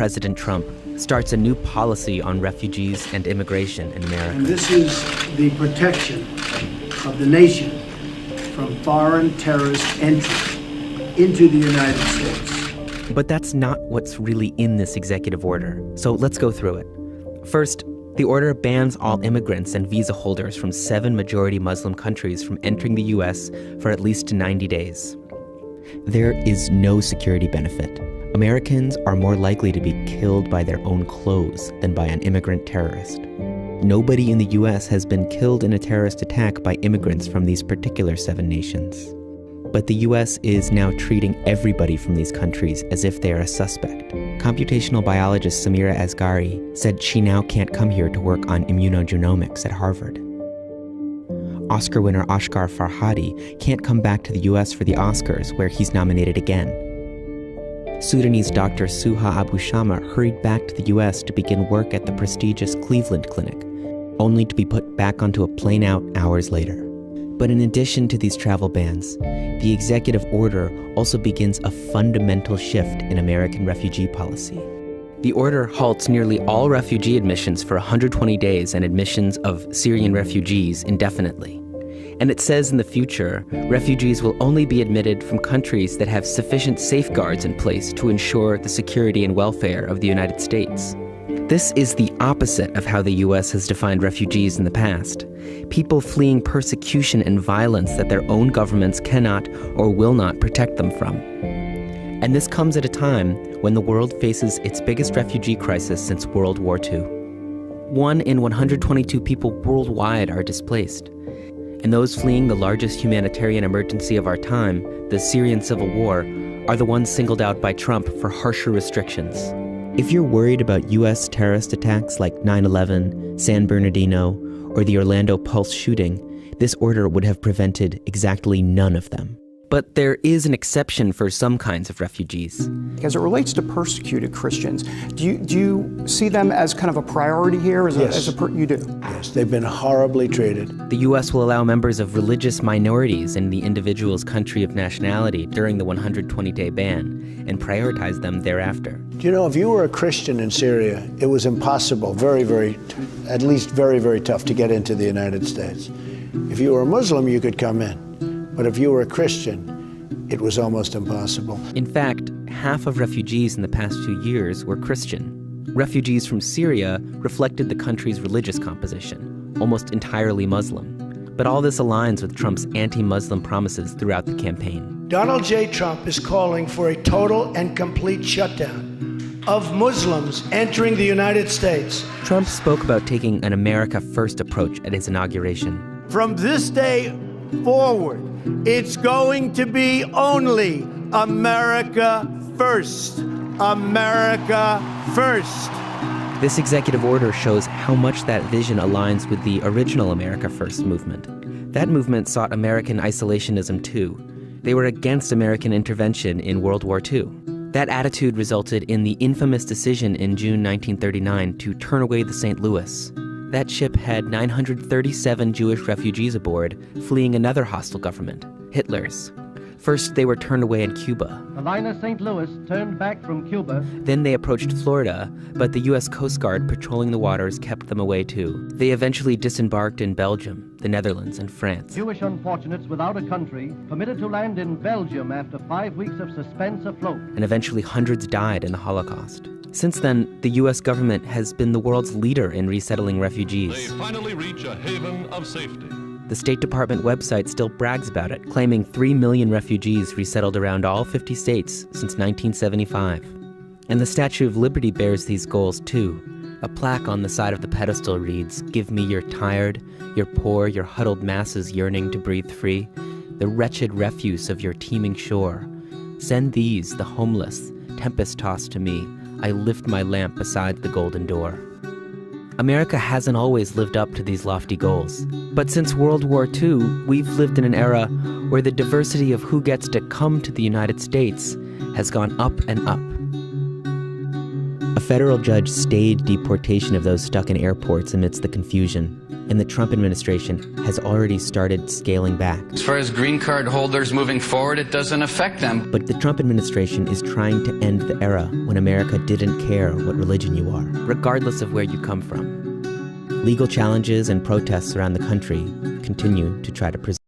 President Trump starts a new policy on refugees and immigration in America. And this is the protection of the nation from foreign terrorist entry into the United States. But that's not what's really in this executive order. So let's go through it. First, the order bans all immigrants and visa holders from 7 majority Muslim countries from entering the U.S. for at least 90 days. There is no security benefit. Americans are more likely to be killed by their own clothes than by an immigrant terrorist. Nobody in the U.S. has been killed in a terrorist attack by immigrants from these particular 7 nations. But the U.S. is now treating everybody from these countries as if they are a suspect. Computational biologist Samira Asghari said she now can't come here to work on immunogenomics at Harvard. Oscar winner Ashghar Farhadi can't come back to the U.S. for the Oscars, where he's nominated again. Sudanese doctor Suha Abu Shama hurried back to the U.S. to begin work at the prestigious Cleveland Clinic, only to be put back onto a plane out hours later. But in addition to these travel bans, the executive order also begins a fundamental shift in American refugee policy. The order halts nearly all refugee admissions for 120 days and admissions of Syrian refugees indefinitely. And it says in the future, refugees will only be admitted from countries that have sufficient safeguards in place to ensure the security and welfare of the United States. This is the opposite of how the U.S. has defined refugees in the past. People fleeing persecution and violence that their own governments cannot or will not protect them from. And this comes at a time when the world faces its biggest refugee crisis since World War II. 1 in 122 people worldwide are displaced. And those fleeing the largest humanitarian emergency of our time, the Syrian civil war, are the ones singled out by Trump for harsher restrictions. If you're worried about U.S. terrorist attacks like 9/11, San Bernardino, or the Orlando Pulse shooting, this order would have prevented exactly none of them. But there is an exception for some kinds of refugees. As it relates to persecuted Christians, do you see them as kind of a priority here? Yes. You do? Yes, they've been horribly treated. The U.S. will allow members of religious minorities in the individual's country of nationality during the 120-day ban and prioritize them thereafter. Do you know, if you were a Christian in Syria, it was impossible, at least very tough to get into the United States. If you were a Muslim, you could come in. But if you were a Christian, it was almost impossible. In fact, half of refugees in the past 2 years were Christian. Refugees from Syria reflected the country's religious composition, almost entirely Muslim. But all this aligns with Trump's anti-Muslim promises throughout the campaign. Donald J. Trump is calling for a total and complete shutdown of Muslims entering the United States. Trump spoke about taking an America First approach at his inauguration. From this day forward, it's going to be only America first. America first. This executive order shows how much that vision aligns with the original America First movement. That movement sought American isolationism too. They were against American intervention in World War II. That attitude resulted in the infamous decision in June 1939 to turn away the St. Louis. That ship had 937 Jewish refugees aboard, fleeing another hostile government, Hitler's. First, they were turned away in Cuba. The liner St. Louis turned back from Cuba. Then they approached Florida, but the U.S. Coast Guard patrolling the waters kept them away too. They eventually disembarked in Belgium, the Netherlands, and France. Jewish unfortunates without a country permitted to land in Belgium after 5 weeks of suspense afloat. And eventually hundreds died in the Holocaust. Since then, the U.S. government has been the world's leader in resettling refugees. They finally reach a haven of safety. The State Department website still brags about it, claiming 3 million refugees resettled around all 50 states since 1975. And the Statue of Liberty bears these goals too. A plaque on the side of the pedestal reads, "Give me your tired, your poor, your huddled masses yearning to breathe free, the wretched refuse of your teeming shore. Send these, the homeless, tempest-tossed to me. I lift my lamp beside the golden door." America hasn't always lived up to these lofty goals. But since World War II, we've lived in an era where the diversity of who gets to come to the United States has gone up and up. A federal judge stayed deportation of those stuck in airports amidst the confusion, and the Trump administration has already started scaling back. As far as green card holders moving forward, it doesn't affect them. But the Trump administration is trying to end the era when America didn't care what religion you are, regardless of where you come from. Legal challenges and protests around the country continue to try to preserve